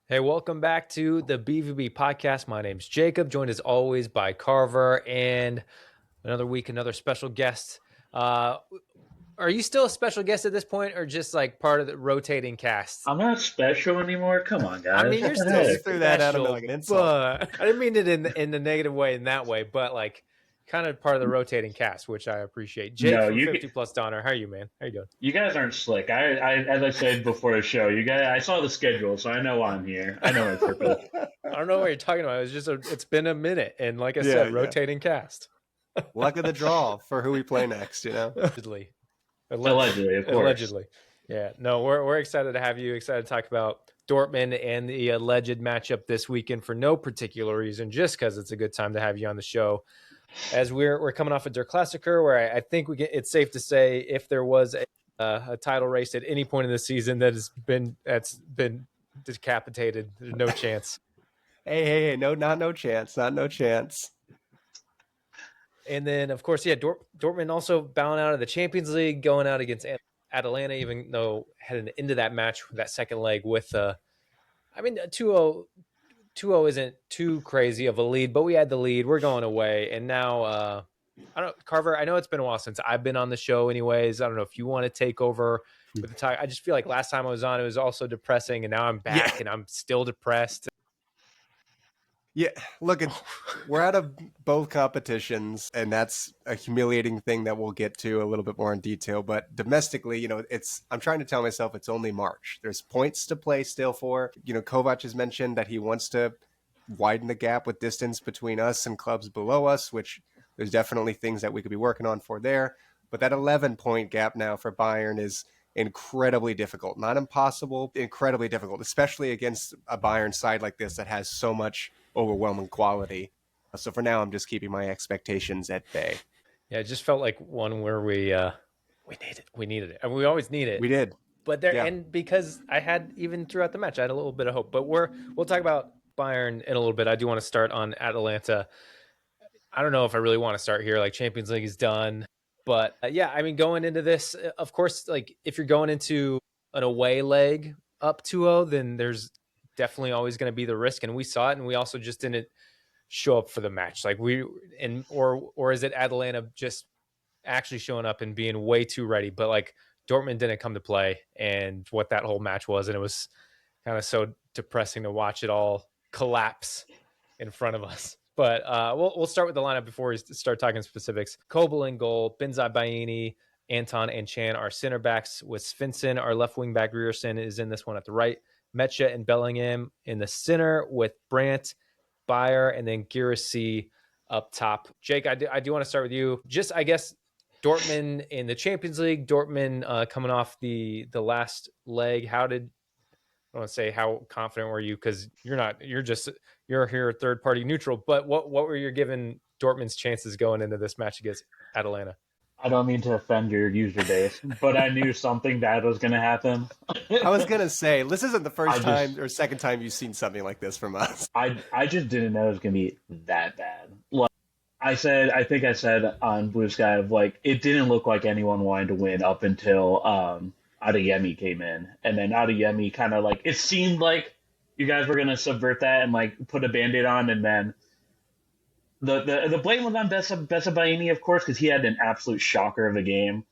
Hey, welcome back to the BVB podcast. My name's Jacob, joined as always by Carver, and another week, another special guest. Are you still a special guest at this point, or just like part of the rotating cast? I'm not special anymore. Come on, I guys. mean, you're What the still You heck? threw that out of me special, like an insult. but I didn't mean it in the negative way in that way, but like kind of part of the rotating cast, which I appreciate. Jake No, from 50 Plus Donner, how are you, man? How you doing? you guys aren't slick. As I said before the show, you guys, I saw the schedule, so I know why I'm here. I know my purpose. I don't know what you're talking about. It's been a minute, and like I Yeah, said, yeah. rotating cast. Luck of the draw for who we play next, Allegedly. Allegedly, of course. Allegedly. Yeah. No, we're excited to have you. Excited to talk about Dortmund and the alleged matchup this weekend for no particular reason, just because it's a good time to have you on the show. As we're coming off of Der Klassiker, where I think it's safe to say if there was a title race at any point in the season that's been decapitated, there's no chance. Hey, not no chance. And then, of course, yeah, Dortmund also bowing out of the Champions League, going out against Atalanta, even though heading into that match, that second leg with, 2-0 isn't too crazy of a lead, but we had the lead. We're going away. And now, I don't know, Carver, I know it's been a while since I've been on the show anyways. I don't know if you want to take over with the talk. I just feel like last time I was on, it was also depressing, and now I'm back and I'm still depressed. Yeah, look, we're out of both competitions, and that's a humiliating thing that we'll get to a little bit more in detail. But domestically, I'm trying to tell myself it's only March. There's points to play still for. Kovac has mentioned that he wants to widen the gap with distance between us and clubs below us, which there's definitely things that we could be working on for there. But that 11-point gap now for Bayern is incredibly difficult. Not impossible, incredibly difficult, especially against a Bayern side like this that has so much overwhelming quality. So for now, I'm just keeping my expectations at bay. Yeah, it just felt like one where we needed it. I mean, we always need it. We did. But there, yeah. And because I had, even throughout the match, I had a little bit of hope. But we'll talk about Bayern in a little bit. I do want to start on Atalanta. I don't know if I really want to start here. Like, Champions League is done. But yeah, I mean, going into this, of course, like if you're going into an away leg up 2-0, then there's definitely always going to be the risk. And we saw it, and we also just didn't show up for the match. Like or is it Atalanta just actually showing up and being way too ready? But like Dortmund didn't come to play, and what that whole match was, and it was kind of so depressing to watch it all collapse in front of us. But we'll start with the lineup before we start talking specifics. Kobel in goal, Baini, Anton, and Chan are center backs, with Svensson, our left wing back. Rierson is in this one at the right. Mecha and Bellingham in the center, with Brandt, Bayer, and then Girassi up top. Jake, I do want to start with you. Just, I guess, Dortmund in the Champions League, Dortmund coming off the last leg. I don't want to say how confident were you, because you're here third party neutral, but what were you giving Dortmund's chances going into this match against Atalanta? I don't mean to offend your user base, but I knew something bad was going to happen. I was going to say, this isn't the first time or second time you've seen something like this from us. I just didn't know it was going to be that bad. Like I think I said on Blue Sky, like, it didn't look like anyone wanted to win up until Adeyemi came in. And then Adeyemi kind of, like, it seemed like you guys were going to subvert that and, like, put a Band-Aid on, and then the blame was on Baini, of course, because he had an absolute shocker of a game.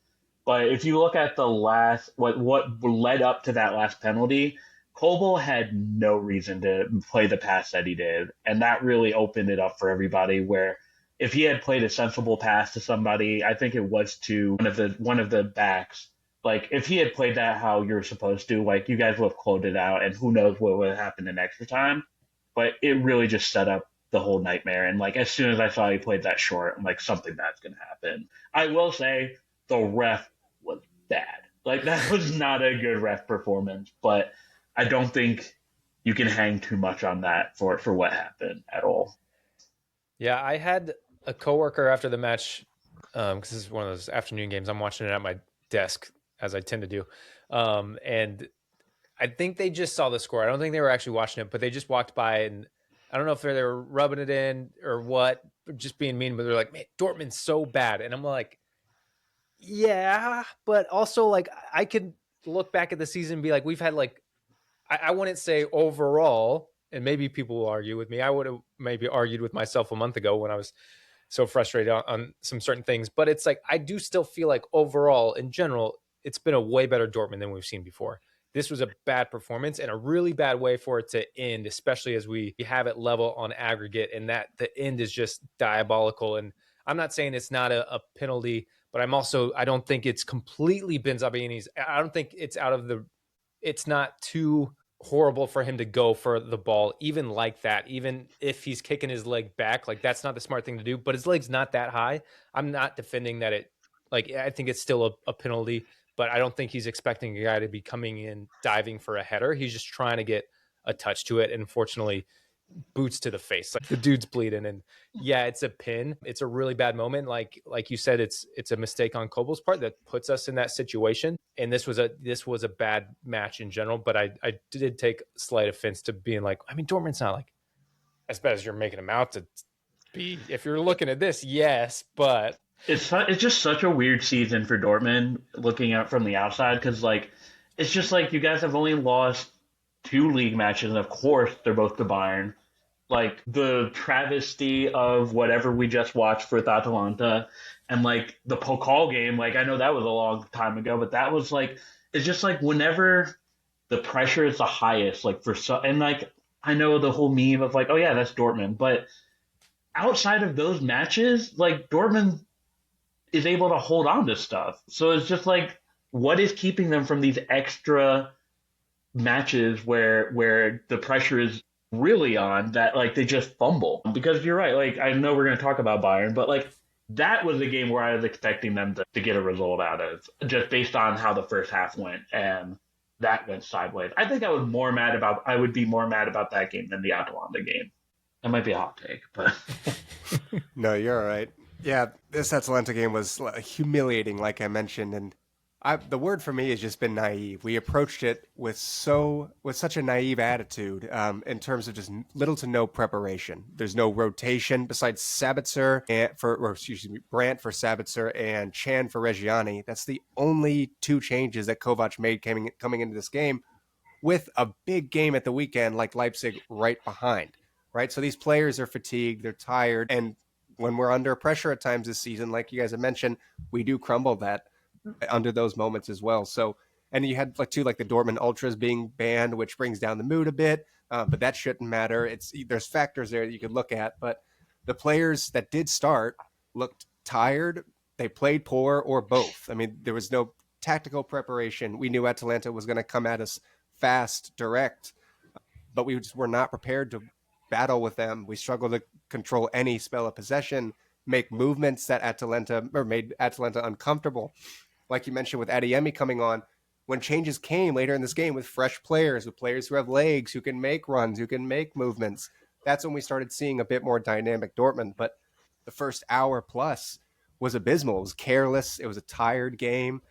But if you look at the last, what led up to that last penalty, Kobel had no reason to play the pass that he did, and that really opened it up for everybody. Where if he had played a sensible pass to somebody, I think it was to one of the backs. Like, if he had played that how you're supposed to, like, you guys would have closed it out, and who knows what would have happened in extra time. But it really just set up the whole nightmare. And, like, as soon as I saw he played that short, I'm like, something bad's going to happen. I will say the ref was bad. Like, that was not a good ref performance, but I don't think you can hang too much on that for what happened at all. Yeah, I had a coworker after the match, because this is one of those afternoon games. I'm watching it at my desk, as I tend to do. And I think they just saw the score. I don't think they were actually watching it, but they just walked by, and I don't know if they were rubbing it in or what, just being mean, but they're like, man, Dortmund's so bad. And I'm like, yeah, but also, like, I could look back at the season and be like, we've had, like, I wouldn't say overall, and maybe people will argue with me. I would have maybe argued with myself a month ago when I was so frustrated on some certain things. But it's like I do still feel like overall, in general, it's been a way better Dortmund than we've seen before. This was a bad performance and a really bad way for it to end, especially as we have it level on aggregate, and that the end is just diabolical. And I'm not saying it's not a penalty, but I don't think it's completely Ben Zabiani's. I don't think it's out of the. It's not too horrible for him to go for the ball, even like that, even if he's kicking his leg back. Like, that's not the smart thing to do, but his leg's not that high. I'm not defending that I think it's still a penalty, but I don't think he's expecting a guy to be coming in diving for a header. He's just trying to get a touch to it. And unfortunately, boots to the face. Like, the dude's bleeding, and yeah, it's a pin. It's a really bad moment. Like you said, it's a mistake on Kobel's part that puts us in that situation. And this was a bad match in general. But I did take slight offense to being like, I mean, Dortmund's not like as bad as you're making them out to be. If you're looking at this, yes, but It's just such a weird season for Dortmund looking out from the outside, because like it's just like you guys have only lost 2 league matches, and of course they're both to Bayern. Like the travesty of whatever we just watched for Atalanta, and like the Pokal game. Like I know that was a long time ago, but that was like it's just like whenever the pressure is the highest, like and like I know the whole meme of like, oh yeah, that's Dortmund, but outside of those matches, like Dortmund is able to hold on to stuff. So it's just like, what is keeping them from these extra matches where the pressure is really on, that like they just fumble? Because you're right, like I know we're going to talk about Bayern, but like that was a game where I was expecting them to get a result out of, just based on how the first half went, and that went sideways. I think I would be more mad about that game than the Atalanta game. That might be a hot take, but No, you're all right. Yeah, this Atalanta game was humiliating, like I mentioned, and the word for me has just been naive. We approached it with such a naive attitude, in terms of just little to no preparation. There's no rotation besides Sabitzer Brandt for Sabitzer and Chan for Reggiani. That's the only 2 changes that Kovac made coming into this game, with a big game at the weekend like Leipzig right behind. Right, so these players are fatigued, they're tired, and when we're under pressure at times this season, like you guys have mentioned, we do crumble that under those moments as well. So, and you had like the Dortmund Ultras being banned, which brings down the mood a bit, but that shouldn't matter. There's factors there that you could look at, but the players that did start looked tired, they played poor, or both. I mean, there was no tactical preparation. We knew Atalanta was going to come at us fast, direct, but we just were not prepared to battle with them. We struggled to control any spell of possession, make movements that made Atalanta uncomfortable. Like you mentioned with Adeyemi coming on, when changes came later in this game with fresh players, with players who have legs, who can make runs, who can make movements, that's when we started seeing a bit more dynamic Dortmund. But the first hour plus was abysmal. It was careless. It was a tired game.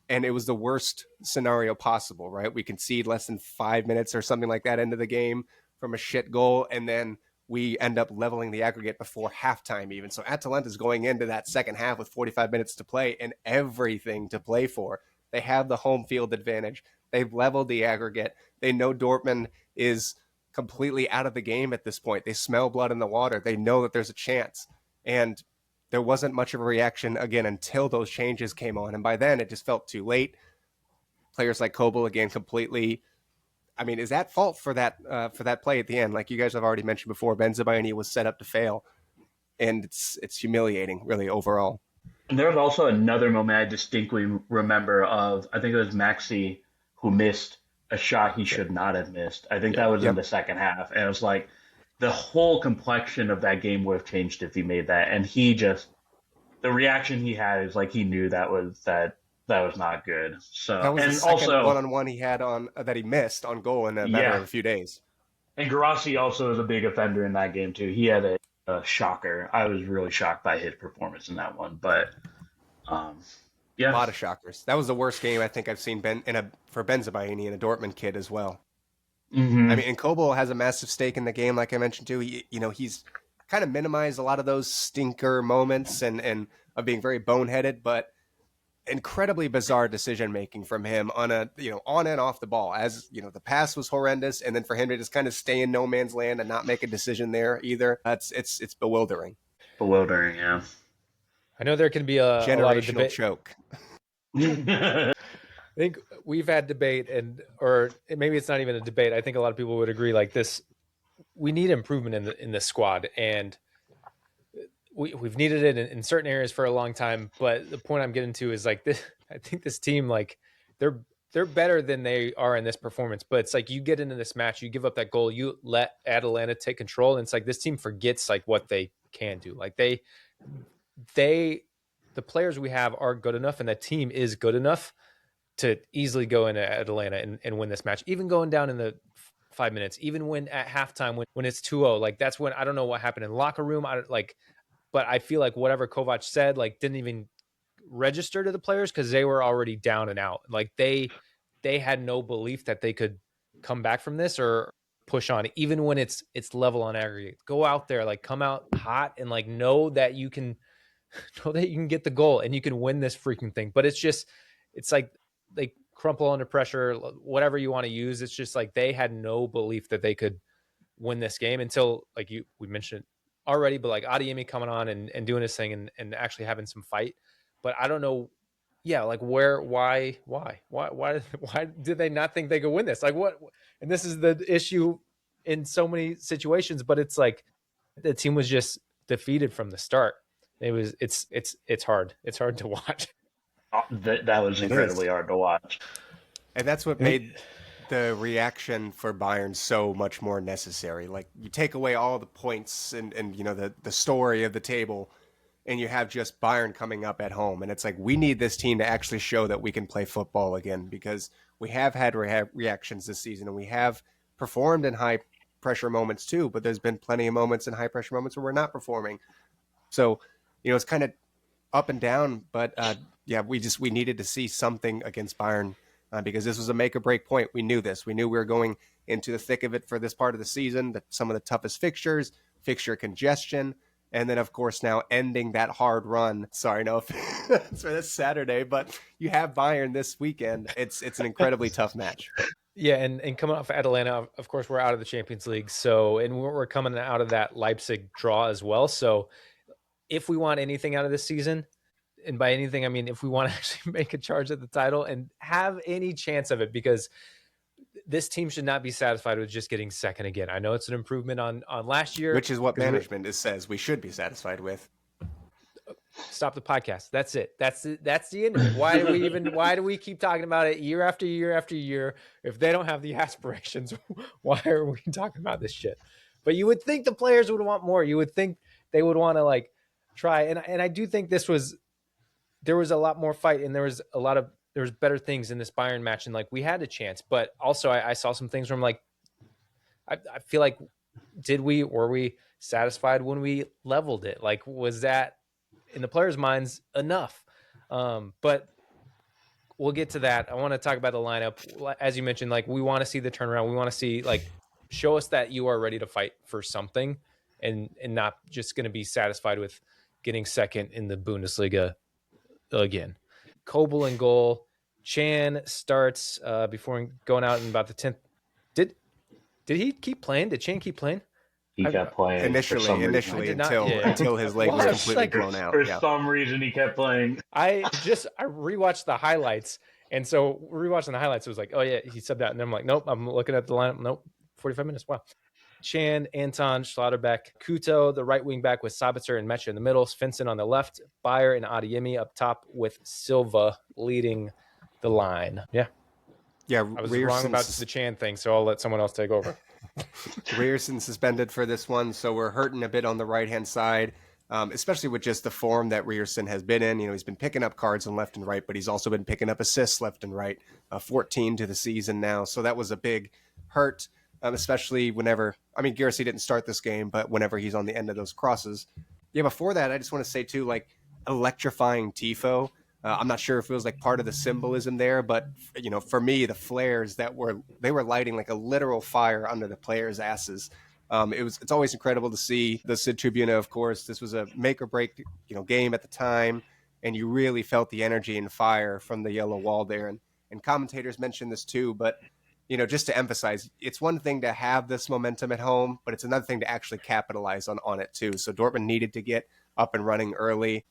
And it was the worst scenario possible, right? We concede less than 5 minutes or something like that into the game from a shit goal, and then we end up leveling the aggregate before halftime even. So Atalanta's going into that second half with 45 minutes to play and everything to play for. They have the home field advantage. They've leveled the aggregate. They know Dortmund is completely out of the game at this point. They smell blood in the water. They know that there's a chance. And there wasn't much of a reaction, again, until those changes came on. And by then, it just felt too late. Players like Kobel, again, completely... I mean, is that fault for that play at the end? Like you guys have already mentioned before, Ben Zabayani was set up to fail, and it's humiliating, really, overall. And there was also another moment I distinctly remember of, I think it was Maxi who missed a shot he should not have missed. I think that was in the second half, and it was like the whole complexion of that game would have changed if he made that. And the reaction he had is like he knew that was not good. So that was and the second also one-on-one he had that he missed on goal in a matter of a few days. And Garassi also is a big offender in that game too. He had a shocker. I was really shocked by his performance in that one. But yeah, a lot of shockers. That was the worst game I think I've seen for Ben Zabayani and a Dortmund kid as well. Mm-hmm. I mean, and Kobel has a massive stake in the game, like I mentioned too. He's kind of minimized a lot of those stinker moments and of being very boneheaded, but incredibly bizarre decision making from him on on and off the ball. As the pass was horrendous, and then for him to just kind of stay in no man's land and not make a decision there either, it's bewildering. Bewildering, yeah. I know there can be a lot of Generational debate. choke. I think we've had debate, or maybe it's not even a debate. I think a lot of people would agree like this. We need improvement in the squad, and we've needed it in certain areas for a long time. But the point I'm getting to is like this. I think this team, like they're better than they are in this performance. But it's like you get into this match, you give up that goal, you let Atalanta take control, and it's like this team forgets like what they can do. Like the players we have are good enough, and the team is good enough to easily go into Atalanta and win this match, even going down in the 5 minutes, even when at halftime, when it's 2-0, like that's when I don't know what happened in the locker room. But I feel like whatever Kovac said, like didn't even register to the players because they were already down and out. Like they had no belief that they could come back from this or push on, even when it's level on aggregate. Go out there, like come out hot and like know that you can get the goal and you can win this freaking thing. But it's like they crumple under pressure, whatever you want to use. It's just like they had no belief that they could win this game until like we mentioned it already, but like Adeyemi coming on and doing his thing and actually having some fight. But I don't know, like why did they not think they could win this? Like what? And this is the issue in so many situations, but it's like the team was just defeated from the start. It's hard. It's hard to watch. That was incredibly hard to watch. And that's what made the reaction for Bayern so much more necessary. Like you take away all the points and the story of the table, and you have just Bayern coming up at home. And it's like, we need this team to actually show that we can play football again, because we have had reactions this season and we have performed in high pressure moments too, but there's been plenty of moments in high pressure moments where we're not performing. So, it's kind of up and down, but we needed to see something against Bayern because this was a make or break point. We knew this. We knew we were going into the thick of it for this part of the season, some of the toughest fixture congestion. And then, of course, now ending that hard run. Sorry, no offense for this Saturday, but you have Bayern this weekend. It's an incredibly tough match. Yeah, and coming off Atalanta, of course, we're out of the Champions League. So, and we're coming out of that Leipzig draw as well. So, if we want anything out of this season, and by anything, I mean if we want to actually make a charge at the title and have any chance of it, because this team should not be satisfied with just getting second again. I know it's an improvement on last year. Which is what management says we should be satisfied with. Stop the podcast. That's it. That's the end of it. Why do we keep talking about it year after year after year? If they don't have the aspirations, why are we talking about this shit? But you would think the players would want more. You would think they would want to like try. And I do think there was a lot more fight, and there was better things in this Bayern match, and like we had a chance. But also I saw some things where I'm like, I feel like were we satisfied when we leveled it? Like, was that in the players' minds enough? But we'll get to that. I want to talk about the lineup. As you mentioned, like we want to see the turnaround. We want to see like show us that you are ready to fight for something and not just going to be satisfied with getting second in the Bundesliga again. Kobel in goal. Chan starts before going out in about the 10th. Did he keep playing? Did Chan keep playing? He kept playing initially until his leg was completely blown out. For some reason, he kept playing. I rewatched the highlights, and so rewatching the highlights, it was like, oh yeah, he subbed out, and then I'm like, nope, I'm looking at the lineup. Nope, 45 minutes. Wow. Chan, Anton, Schlotterbeck, Kuto, the right wing back with Sabitzer and Mecha in the middle, Svensson on the left, Bayer and Adeyemi up top with Silva leading the line. Yeah, I was wrong about the Chan thing, so I'll let someone else take over. Ryerson suspended for this one, so we're hurting a bit on the right-hand side, especially with just the form that Ryerson has been in. He's been picking up cards on left and right, but he's also been picking up assists left and right, 14 to the season now. So that was a big hurt, especially whenever, Garcia didn't start this game, but whenever he's on the end of those crosses. Yeah, before that, I just want to say, too, like, electrifying Tifo. I'm not sure if it was like part of the symbolism there, but for me, the flares they were lighting like a literal fire under the players' asses. It's always incredible to see the Sid Tribuna. Of course, this was a make or break game at the time. and you really felt the energy and fire from the yellow wall there. And commentators mentioned this too, but just to emphasize, it's one thing to have this momentum at home, but it's another thing to actually capitalize on it too. So Dortmund needed to get up and running early.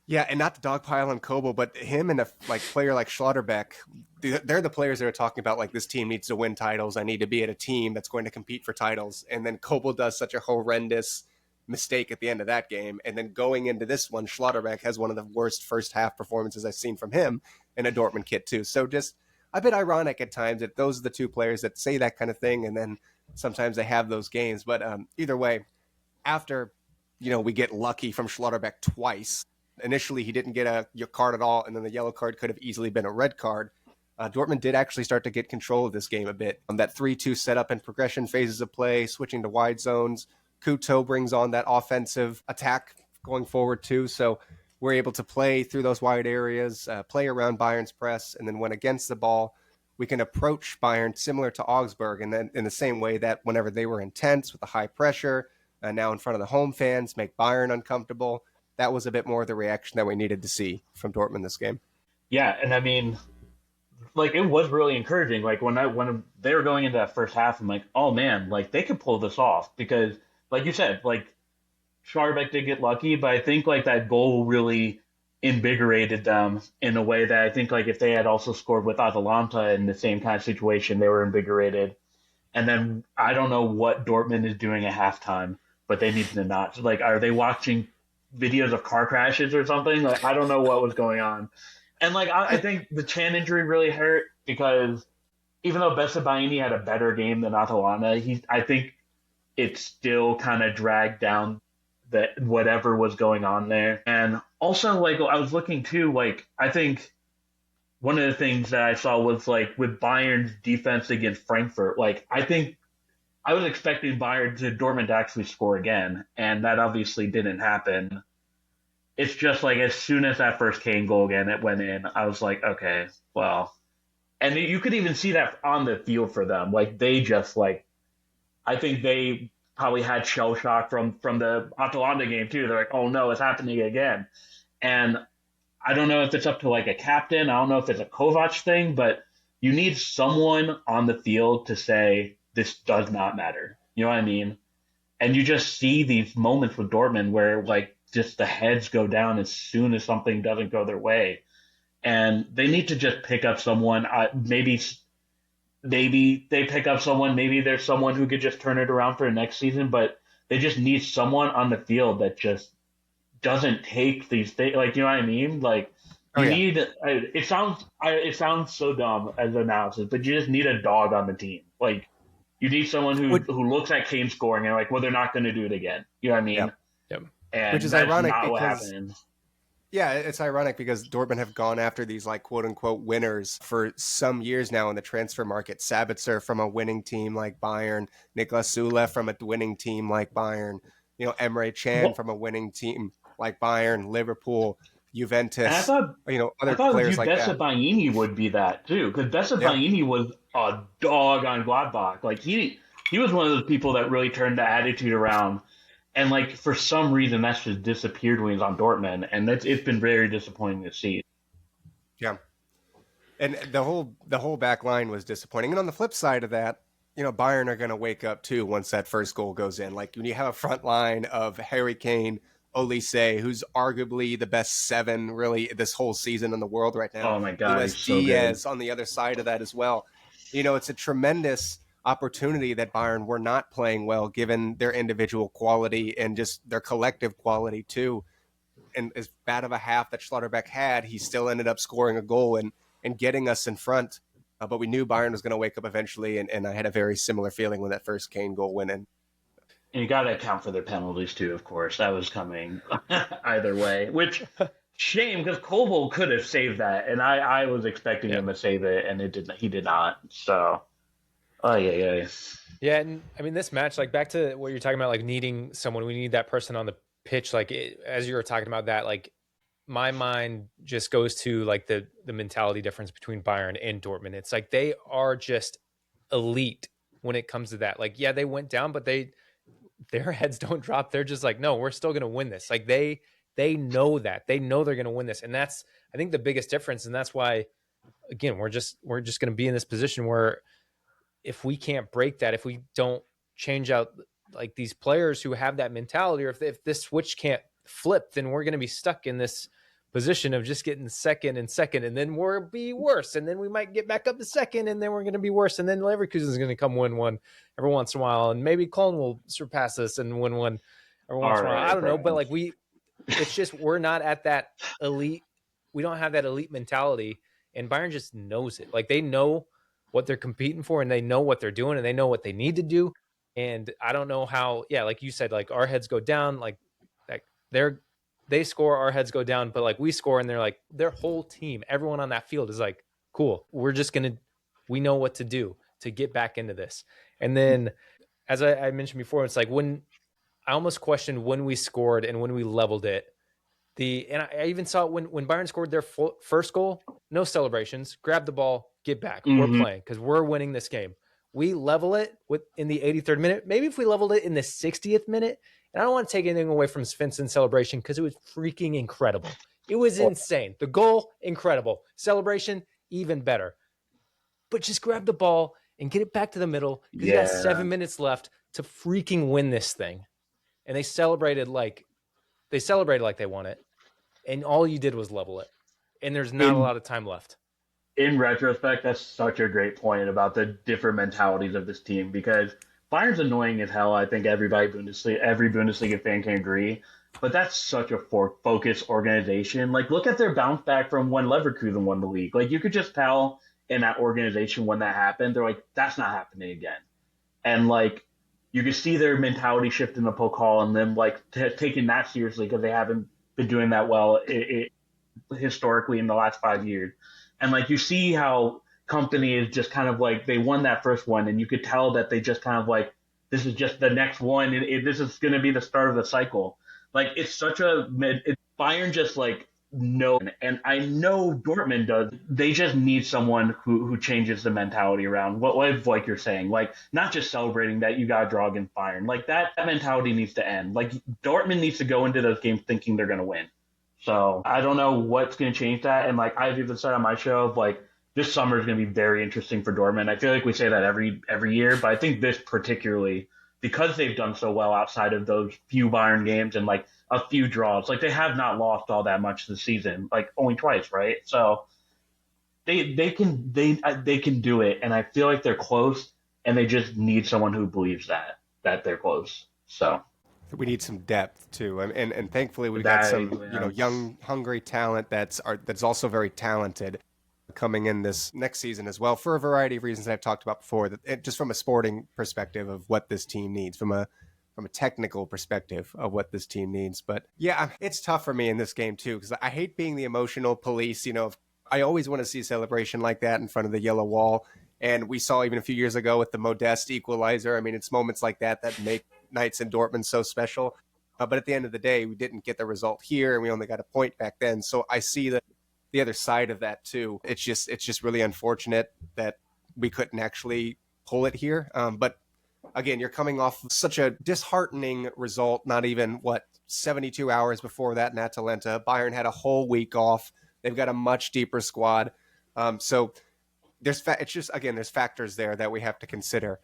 Yeah, and not to dogpile on Kobel, but him and a player like Schlotterbeck, they're the players that are talking about like, this team needs to win titles. I need to be at a team that's going to compete for titles. And then Kobel does such a horrendous mistake at the end of that game. And then going into this one, Schlotterbeck has one of the worst first half performances I've seen from him in a Dortmund kit too. So just a bit ironic at times that those are the two players that say that kind of thing, and then sometimes they have those games. But either way, after we get lucky from Schlotterbeck twice. Initially, he didn't get a card at all, and then the yellow card could have easily been a red card. Dortmund did actually start to get control of this game a bit. That 3-2 setup and progression phases of play, switching to wide zones. Couto brings on that offensive attack going forward too, so we're able to play through those wide areas, play around Bayern's press, and then when against the ball, we can approach Bayern similar to Augsburg, and then in the same way that whenever they were intense with the high pressure, now in front of the home fans, make Bayern uncomfortable. That was a bit more of the reaction that we needed to see from Dortmund this game. Yeah, and I mean, it was really encouraging. When they were going into that first half, I'm like, oh man, they could pull this off because, like you said, Schlotterbeck did get lucky, but I think that goal really invigorated them in a way that I think if they had also scored with Atalanta in the same kind of situation, they were invigorated. And then I don't know what Dortmund is doing at halftime, but they need to not. Are they watching videos of car crashes or something? I don't know what was going on. And I think the Chan injury really hurt because even though Bessa Baini had a better game than Atalanta, I think it still kind of dragged down that whatever was going on there. And also I was looking too, I think one of the things that I saw was with Bayern's defense against Frankfurt, I think I was expecting Dortmund to actually score again, and that obviously didn't happen. It's just as soon as that first Kane goal again, it went in, I was like, okay, well. And you could even see that on the field for them. They just I think they probably had shell shock from the Atalanta game too. They're like, oh no, it's happening again. And I don't know if it's up to a captain. I don't know if it's a Kovac thing, but you need someone on the field to say, this does not matter. You know what I mean? And you just see these moments with Dortmund where just the heads go down as soon as something doesn't go their way. And they need to just pick up someone. Maybe they pick up someone. Maybe there's someone who could just turn it around for next season, but they just need someone on the field that just doesn't take these things. You know what I mean? Need, it sounds so dumb as analysis, but you just need a dog on the team. You need someone who looks at Kane scoring and well, they're not going to do it again. You know what I mean? Yep. And which is that's ironic not what because happened. Yeah, it's ironic because Dortmund have gone after these quote unquote winners for some years now in the transfer market. Sabitzer from a winning team like Bayern, Niklas Süle from a winning team like Bayern, Emre Can from a winning team like Bayern, Liverpool, Juventus, other players like that. Bessa Baini would be that too, because Bessa Baini was a dog on Gladbach. He was one of those people that really turned the attitude around. And for some reason, that's just disappeared when he's on Dortmund, and it's been very disappointing to see. Yeah, and the whole back line was disappointing. And on the flip side of that, Bayern are going to wake up too once that first goal goes in. When you have a front line of Harry Kane, Olise, who's arguably the best 7 really this whole season in the world right now. Oh my God, Luis Diaz on the other side of that as well. It's a tremendous opportunity that Bayern were not playing well given their individual quality and just their collective quality too. And as bad of a half that Schlotterbeck had, he still ended up scoring a goal and getting us in front. But we knew Bayern was going to wake up eventually, and I had a very similar feeling when that first Kane goal went in. And you got to account for their penalties too, of course. That was coming either way, which shame because Kobel could have saved that, and I was expecting him to save it, and he did not. So. Oh, yeah. Yeah, and I mean, this match, back to what you're talking about, needing someone, we need that person on the pitch. As you were talking about that, my mind just goes to the mentality difference between Bayern and Dortmund. It's they are just elite when it comes to that. Yeah, they went down, but their heads don't drop. They're just no, we're still going to win this. They They know that. They know they're going to win this. And that's, I think, the biggest difference. And that's why, again, we're just going to be in this position where if we can't break that, if we don't change out like these players who have that mentality, or if this switch can't flip, then we're going to be stuck in this position of just getting second, and then we'll be worse. And then we might get back up to second, and then we're going to be worse. And then Leverkusen is going to come win one every once in a while. And maybe Cologne will surpass us and win one every once in a while. I don't know. But like it's just, we're not at that elite. We don't have that elite mentality, and Bayern just knows it. Like, they know what they're competing for, and they know what they're doing, and they know what they need to do. And I don't know how, like you said, like our heads go down, like they score, our heads go down, but like we score, and they're like, their whole team, everyone on that field is like, cool, we know what to do to get back into this. And then, as I mentioned before, it's like when I almost questioned when we scored and when we leveled it. And I even saw it when Bayern scored their first goal, no celebrations, grab the ball, get back. We're playing because we're winning this game. We level it in the 83rd minute. Maybe if we leveled it in the 60th minute, and I don't want to take anything away from Svensson's celebration because it was freaking incredible. It was insane. The goal, incredible. Celebration, even better. But just grab the ball and get it back to the middle because you got 7 minutes left to freaking win this thing. And they celebrated like they won it. And all you did was level it. And there's not a lot of time left. In retrospect, that's such a great point about the different mentalities of this team, because Bayern's annoying as hell. I think every Bundesliga fan can agree. But that's such a focused organization. Like, look at their bounce back from when Leverkusen won the league. Like, you could just tell in that organization when that happened, they're like, that's not happening again. And, like, you can see their mentality shift in the Pokal and them, like, taking that seriously because they haven't been doing that well historically in the last 5 years. And, like, you see how Company is just kind of like, they won that first one, and you could tell that they just kind of like, this is just the next one, and this is going to be the start of the cycle. Like, it's Bayern just, like, know, and I know Dortmund does. They just need someone who changes the mentality around what, like you're saying, like, not just celebrating that you got a draw against Bayern. Like, that mentality needs to end. Like, Dortmund needs to go into those games thinking they're going to win. So I don't know what's going to change that. And, like, I've even said on my show, like, this summer is going to be very interesting for Dortmund. I feel like we say that every year, but I think this particularly, because they've done so well outside of those few Bayern games and, like, a few draws. Like, they have not lost all that much this season, like, only twice, right? So they can do it, and I feel like they're close, and they just need someone who believes that they're close. So we need some depth too, and thankfully we've got some young, hungry talent that's also very talented coming in this next season as well, for a variety of reasons I've talked about before. That just from a sporting perspective of what this team needs, from a technical perspective of what this team needs. But yeah, it's tough for me in this game too, because I hate being the emotional police. You know, I always want to see a celebration like that in front of the yellow wall. And we saw even a few years ago with the Modeste equalizer. I mean, it's moments like that make nights in Dortmund so special. But at the end of the day, we didn't get the result here, and we only got a point back then. So I see the other side of that too. It's just really unfortunate that we couldn't actually pull it here. But again, you're coming off such a disheartening result, not even 72 hours before that in Atalanta. Bayern had a whole week off. They've got a much deeper squad. So there's factors there that we have to consider.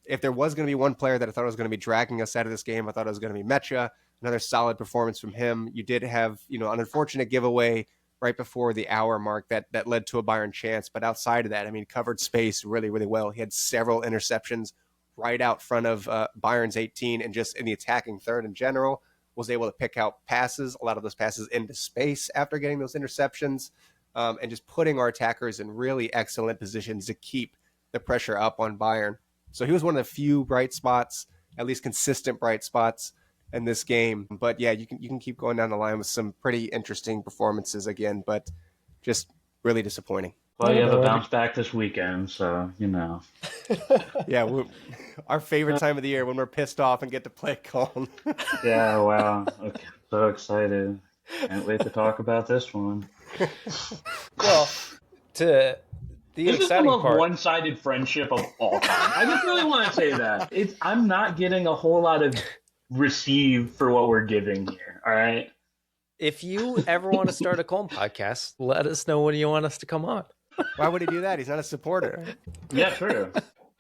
If there was going to be one player that I thought was going to be dragging us out of this game, I thought it was going to be Mecha. Another solid performance from him. You did have, an unfortunate giveaway right before the hour mark that led to a Bayern chance. But outside of that, I mean, covered space really, really well. He had several interceptions right out front of Bayern's 18, and just in the attacking third in general, was able to pick out passes, a lot of those passes into space after getting those interceptions, and just putting our attackers in really excellent positions to keep the pressure up on Bayern. So he was one of the few bright spots, at least consistent bright spots in this game. But yeah, you can keep going down the line with some pretty interesting performances again, but just really disappointing. Well, you have a bounce back this weekend, so, Yeah, our favorite time of the year when we're pissed off and get to play Cologne. Yeah, wow. Okay. So excited. Can't wait to talk about this one. Well, to the this exciting is the most part, one-sided friendship of all time. I just really want to say that. I'm not getting a whole lot of receive for what we're giving here, all right? if you ever want to start a Cologne podcast, let us know when you want us to come on. Why would he do that? He's not a supporter. Yeah, true.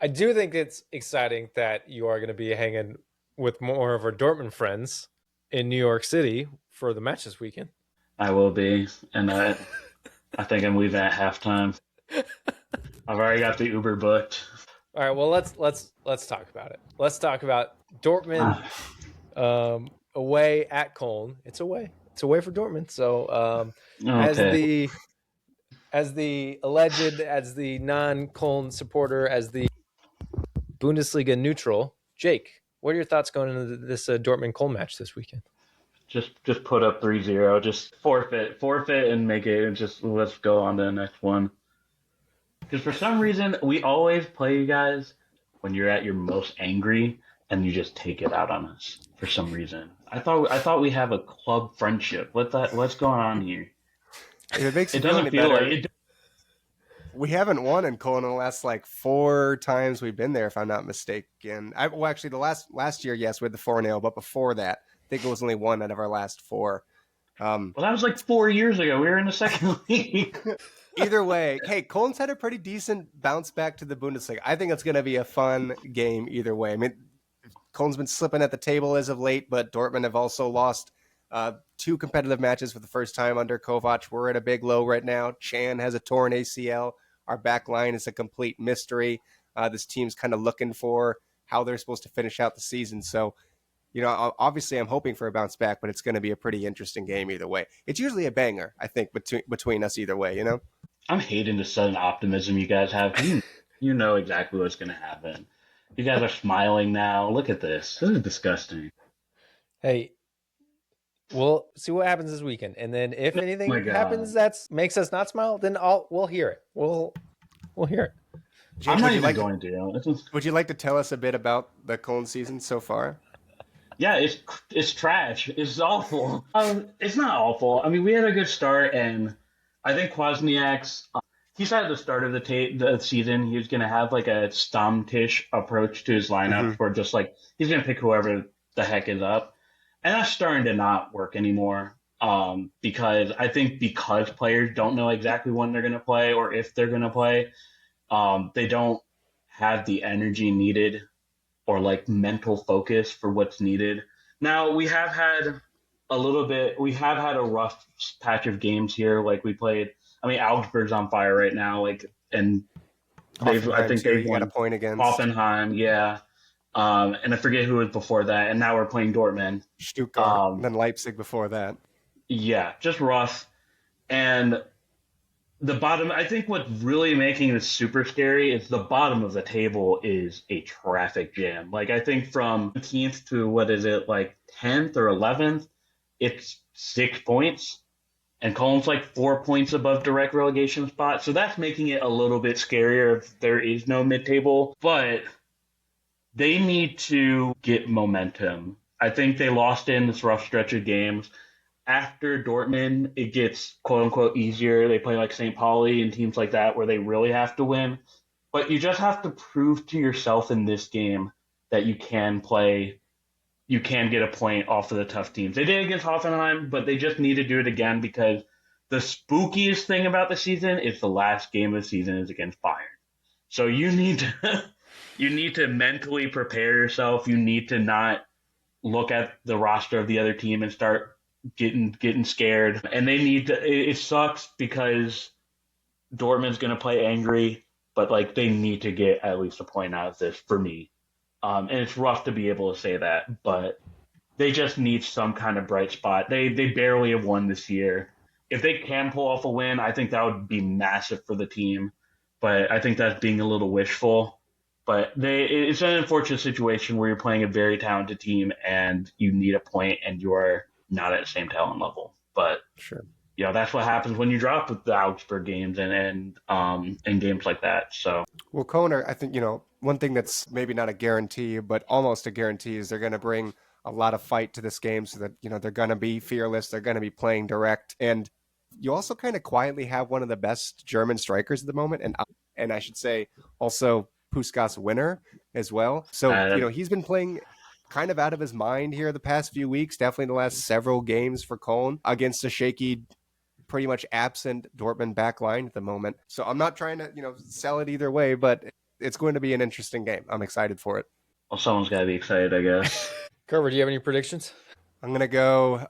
I do think it's exciting that you are going to be hanging with more of our Dortmund friends in New York City for the match this weekend. I will be, and I think I'm leaving at halftime. I've already got the Uber booked. All right, well let's talk about it. Let's talk about Dortmund away at Cologne. It's away. It's away for Dortmund. So Okay. as the alleged, as the non-Cologne supporter, as the Bundesliga neutral, Jake, what are your thoughts going into this Dortmund Cologne match this weekend? Just put up 3-0. Just forfeit, and make it. Just let's go on to the next one. Because for some reason we always play you guys when you're at your most angry, and you just take it out on us for some reason. I thought we have a club friendship. What's going on here? If it makes you It feel doesn't any feel better, like it. we haven't won in Cologne in the last like 4 times we've been there, if I'm not mistaken. Well, actually, the last year, yes, we had the 4-0, but before that, I think it was only 1 out of our last 4. Well, that was like 4 years ago. We were in the second league. Either way, hey, Colton's had a pretty decent bounce back to the Bundesliga. I think it's going to be a fun game either way. I mean, Colton's been slipping at the table as of late, but Dortmund have also lost 2 competitive matches for the first time under Kovac. We're at a big low right now. Chan has a torn ACL. Our back line is a complete mystery. This team's kind of looking for how they're supposed to finish out the season. So, you know, obviously I'm hoping for a bounce back, but it's going to be a pretty interesting game either way. It's usually a banger, I think, between us either way, you know? I'm hating the sudden optimism you guys have. You know exactly what's going to happen. You guys are smiling now. Look at this. This is disgusting. Hey, we'll see what happens this weekend, and then if anything my God. happens that makes us not smile, then we'll hear it. We'll hear it. Jake, I'm not would you even like going to. Would you like to tell us a bit about the Cologne season so far? Yeah, it's trash. It's awful. It's not awful. I mean, we had a good start, and I think Kwasniak's. He said at the start of the season he was going to have like a Stammtisch approach to his lineup, where just like he's going to pick whoever the heck is up, and that's starting to not work anymore. Because I think because players don't know exactly when they're going to play or if they're going to play, they don't have the energy needed or like mental focus for what's needed. Now we have had a rough patch of games here. Like we played, I mean, Augsburg's on fire right now. Like, and I think they've got a won point against Hoffenheim. Yeah. And I forget who was before that. And now we're playing Dortmund. Stuttgart, and then Leipzig before that. Yeah, just rough. And the bottom, I think what's really making this super scary is the bottom of the table is a traffic jam. Like, I think from 15th to what is it, like 10th or 11th, it's 6 points. And Cologne's like 4 points above direct relegation spot. So that's making it a little bit scarier if there is no mid-table. But they need to get momentum. I think they lost in this rough stretch of games. After Dortmund, it gets quote-unquote easier. They play like St. Pauli and teams like that where they really have to win. But you just have to prove to yourself in this game that you can get a point off of the tough teams. They did against Hoffenheim, but they just need to do it again because the spookiest thing about the season is the last game of the season is against Bayern. So you need to mentally prepare yourself. You need to not look at the roster of the other team and start getting scared. And they need to. It sucks because Dortmund's going to play angry, but like they need to get at least a point out of this for me. And it's rough to be able to say that, but they just need some kind of bright spot. They barely have won this year. If they can pull off a win, I think that would be massive for the team. But I think that's being a little wishful. But it's an unfortunate situation where you're playing a very talented team and you need a point and you are not at the same talent level. But sure, you know, that's what happens when you drop with the Augsburg games and games like that. So, well, Koner, I think, you know, one thing that's maybe not a guarantee, but almost a guarantee is they're going to bring a lot of fight to this game so that, you know, they're going to be fearless. They're going to be playing direct. And you also kind of quietly have one of the best German strikers at the moment. And I should say also Puskás winner as well. So, you know, he's been playing kind of out of his mind here the past few weeks, definitely the last several games for Köln against a shaky, pretty much absent Dortmund back line at the moment. So I'm not trying to, sell it either way, but it's going to be an interesting game. I'm excited for it. Well, someone's got to be excited, I guess. Carver, do you have any predictions? I'm going to go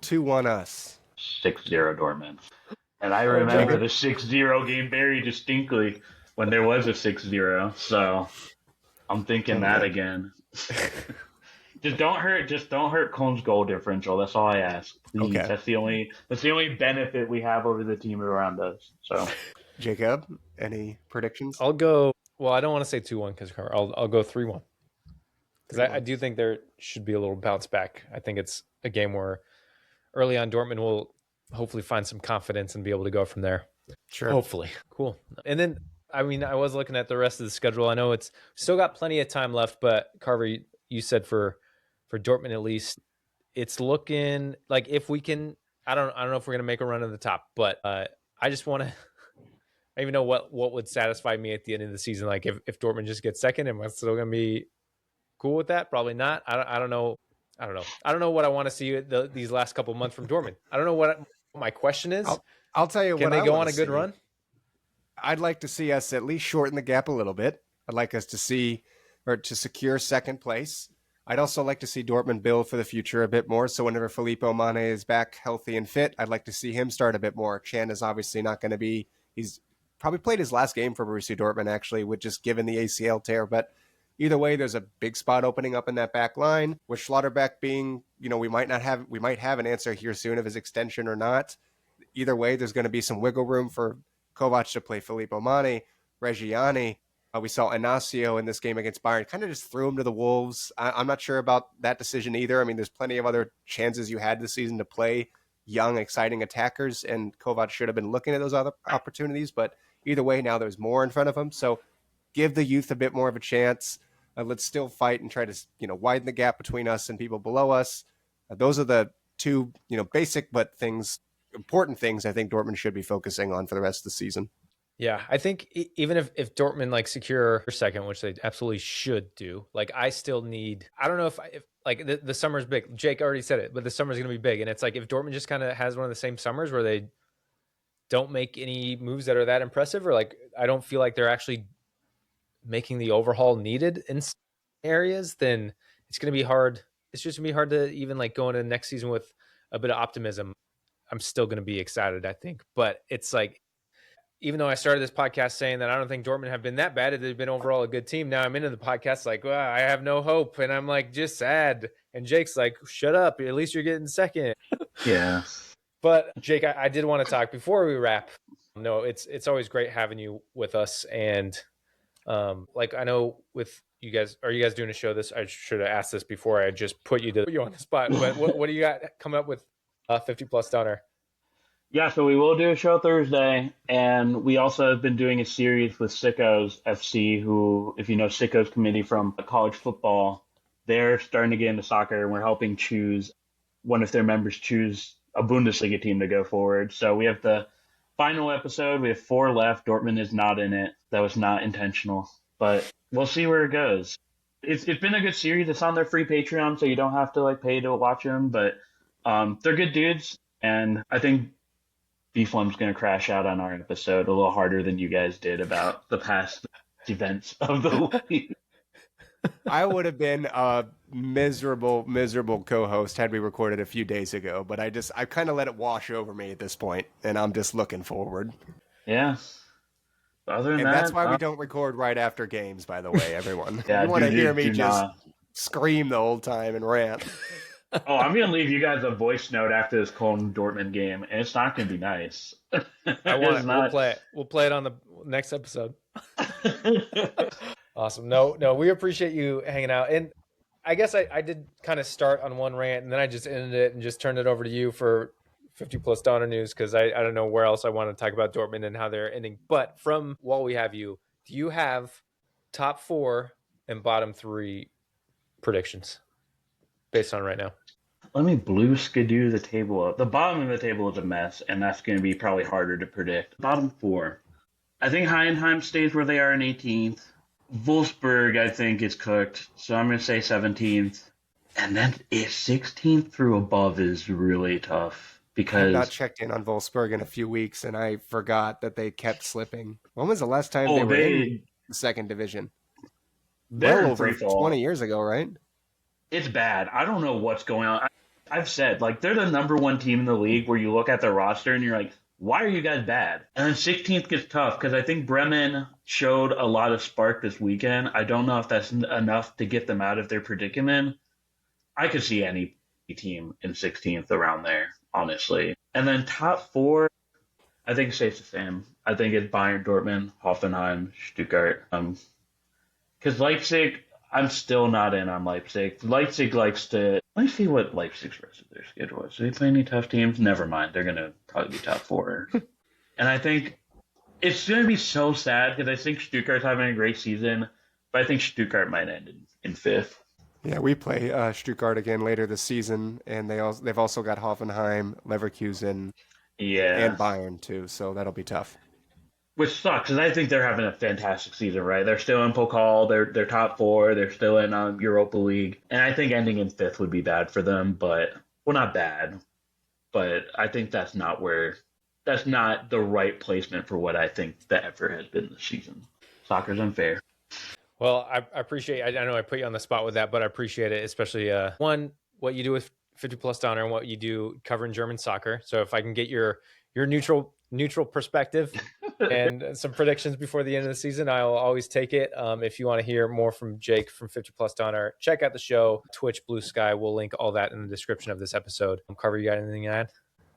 2-1 us. 6-0 Dortmund. And I remember the 6-0 game very distinctly when there was a 6-0. So I'm thinking that again. Just don't hurt Köln's goal differential. That's all I ask. Please. Okay. That's the only benefit we have over the team around us. So, Jacob, any predictions? I'll go. Well, I don't want to say 2-1 because I'll go 3-1. Because I do think there should be a little bounce back. I think it's a game where early on Dortmund will hopefully find some confidence and be able to go from there. Sure. Hopefully. Cool. And then, I was looking at the rest of the schedule. I know it's still got plenty of time left, but Carver, you said for Dortmund at least, it's looking like if we can, I don't know if we're going to make a run to the top, but I just want to, I even know what would satisfy me at the end of the season. Like if Dortmund just gets second, am I still going to be cool with that? Probably not. I don't know. I don't know what I want to see these last couple of months from Dortmund. I don't know what my question is. I'll tell you. Can they go on a good run? I'd like to see us at least shorten the gap a little bit. I'd like us to secure second place. I'd also like to see Dortmund build for the future a bit more. So whenever Filippo Mane is back healthy and fit, I'd like to see him start a bit more. Chan is obviously not going to be. He's probably played his last game for Borussia Dortmund actually, with just given the ACL tear, but. Either way, there's a big spot opening up in that back line. With Schlotterbeck being, we might have an answer here soon of his extension or not. Either way, there's going to be some wiggle room for Kovac to play Filippo Mane, Reggiani. We saw Inacio in this game against Bayern, kind of just threw him to the wolves. I'm not sure about that decision either. There's plenty of other chances you had this season to play young, exciting attackers, and Kovac should have been looking at those other opportunities. But either way, now there's more in front of him. So give the youth a bit more of a chance. Let's still fight and try to, widen the gap between us and people below us. Those are the two, basic but important things I think Dortmund should be focusing on for the rest of the season. Yeah, I think even if Dortmund secure second, which they absolutely should do, I still need. I don't know if the summer's big. Jake already said it, but the summer's going to be big, and it's if Dortmund just kind of has one of the same summers where they don't make any moves that are that impressive, or I don't feel like they're actually making the overhaul needed in areas, then it's going to be hard. It's just going to be hard to even go into the next season with a bit of optimism. I'm still going to be excited, I think. But it's even though I started this podcast saying that I don't think Dortmund have been that bad, they've been overall a good team. Now I'm into the podcast well, I have no hope. And I'm just sad. And Jake's shut up. At least you're getting second. Yeah. But Jake, I did want to talk before we wrap. No, it's always great having you with us. And I know with you guys, are you guys doing a show this? I should have asked this before I just put you on the spot. But what do you got coming up with 50 Plus Döner? Yeah, so we will do a show Thursday, and we also have been doing a series with Sickos FC, who, if you know Sickos Committee from college football, they're starting to get into soccer, and we're helping one of their members choose a Bundesliga team to go forward. So we have the final episode. We have 4 left. Dortmund is not in it. That was not intentional, but we'll see where it goes. It's been a good series. It's on their free Patreon, so you don't have to pay to watch them, but they're good dudes, and I think B-Flum's going to crash out on our episode a little harder than you guys did about the past events of the week. I would have been a miserable co-host had we recorded a few days ago, but I kind of let it wash over me at this point, and I'm just looking forward. Yeah. Other than that's why we don't record right after games, by the way, everyone. Yeah, you want to hear me just scream the whole time and rant. Oh, I'm going to leave you guys a voice note after this Köln Dortmund game, and it's not going to be nice. I want it. We'll play it. We'll play it on the next episode. Awesome. No, we appreciate you hanging out. And I guess I did kind of start on one rant, and then I just ended it and just turned it over to you for 50 Plus Döner news, because I don't know where else I want to talk about Dortmund and how they're ending. But while we have you, do you have top 4 and bottom 3 predictions based on right now? Let me blue skidoo the table up. The bottom of the table is a mess, and that's going to be probably harder to predict. Bottom 4. I think Heidenheim stays where they are in 18th. Wolfsburg, I think, is cooked. So I'm going to say 17th. And then 16th through above is really tough I have not because, checked in on Wolfsburg in a few weeks, and I forgot that they kept slipping. When was the last time they oh, were in the second division? they're Well in over free 20 fall. years ago, right? It's bad. I don't know what's going on. I've said, like, they're the number one team in the league where you look at their roster and you're like, why are you guys bad? And then 16th gets tough because I think Bremen showed a lot of spark this weekend. I don't know if that's enough to get them out of their predicament. I could see any team in 16th around there, honestly. And then top four, I think it stays the same. I think it's Bayern, Dortmund, Hoffenheim, Stuttgart. Because Leipzig, I'm still not in on Leipzig. Leipzig likes to. Let me see what Leipzig's rest of their schedule is. Do they play any tough teams? Never mind. They're going to probably be top four. And I think it's going to be so sad because I think Stuttgart's having a great season, but I think Stuttgart might end in fifth. Yeah, we play Stuttgart again later this season, and they've also got Hoffenheim, Leverkusen, and Yeah. Bayern too, so that'll be tough. Which sucks because I think they're having a fantastic season, right? They're still in Pokal, they're top four, they're still in Europa League, and I think ending in fifth would be bad for them. But well, not bad, but I think that's not the right placement for what I think the effort has been this season. Soccer's unfair. Well, I appreciate. I know I put you on the spot with that, but I appreciate it, especially one what you do with 50 plus Donner and what you do covering German soccer. So if I can get your neutral perspective and some predictions before the end of the season, I'll always take it. If you want to hear more from Jake from 50 plus Donner, check out the show, Twitch, Blue Sky. We'll link all that in the description of this episode. Carver, you got anything to add?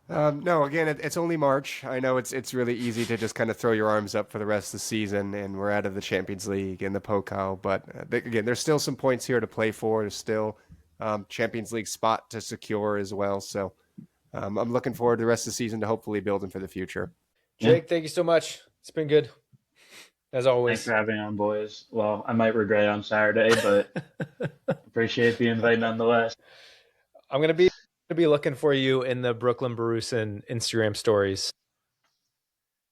No, again, it's only March. I know it's really easy to just kind of throw your arms up for the rest of the season, and we're out of the Champions League and the Pokal. But again, there's still some points here to play for. There's still Champions League spot to secure as well. So I'm looking forward to the rest of the season to hopefully building for the future. Jake, thank you so much. It's been good as Thanks always. for having me on, boys. Well, I might regret it on Saturday, but appreciate the invite nonetheless. I'm gonna be looking for you in the Brooklyn Borussen Instagram stories.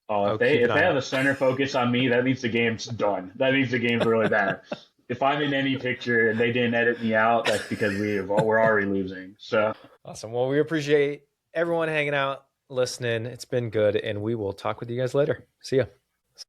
Oh, I'll if they keep an if they eye have out. a center focus on me, that means the game's done. That means the game's really bad. If I'm in any picture and they didn't edit me out, that's because we're already losing. So Awesome. Well, we appreciate everyone hanging out, listening. It's been good, and we will talk with you guys later. See ya.